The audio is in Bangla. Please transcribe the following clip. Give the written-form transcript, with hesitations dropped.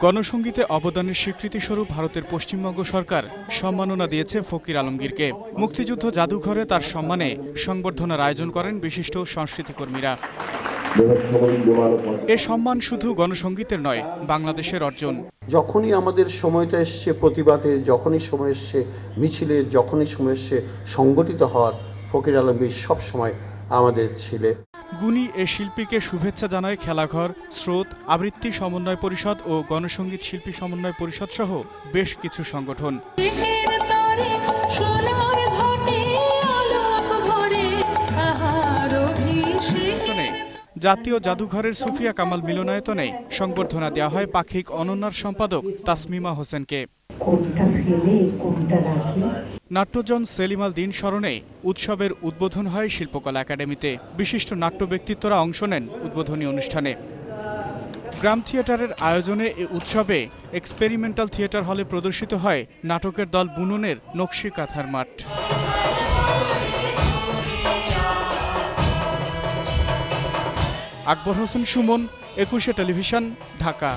গণসঙ্গীতে অবদানের স্বীকৃতিস্বরূপ ভারতের পশ্চিমবঙ্গ সরকার সম্মাননা দিয়েছে ফকির আলমগীরকে। মুক্তিযুদ্ধ জাদুঘরে তার সম্মানে সংবর্ধনার আয়োজন করেন বিশিষ্ট সংস্কৃতিকর্মীরা। এ সম্মান শুধু গণসঙ্গীতের নয়, বাংলাদেশের অর্জন। যখনই আমাদের সময়টা এসছে প্রতিবাদের, যখনই সময় এসছে মিছিলের, যখনই সময় এসছে সংগঠিত হওয়ার, ফকির আলমগীর সবসময় আমাদের ছিলে। গুণী এ শিল্পীকে শুভেচ্ছা জানায় খেলাঘর, স্রোত, আবৃত্তি সমন্বয় পরিষদ ও গণসঙ্গীত শিল্পী সমন্বয় পরিষদ সহ বেশ কিছু সংগঠন। জাতীয় জাদুঘরের সুফিয়া কামাল মিলনায়তনে সংবর্ধনা দেওয়া হয় পাক্ষিক অনন্যার সম্পাদক তাসমিমা হোসেনকে। নাট্যজন সেলিম আল দিন স্মরণে উৎসবের উদ্বোধন হয় শিল্পকলা একাডেমিতে। বিশিষ্ট নাট্য ব্যক্তিত্বরা অংশ নেন উদ্বোধনী অনুষ্ঠানে। গ্রাম থিয়েটারের আয়োজনে এ উৎসবে এক্সপেরিমেন্টাল থিয়েটার হলে প্রদর্শিত হয় নাটকের দল বুননের নকশি কাঁথার মাঠ। আকবর হোসেন সুমন, 21 টেলিভিশন, ঢাকা।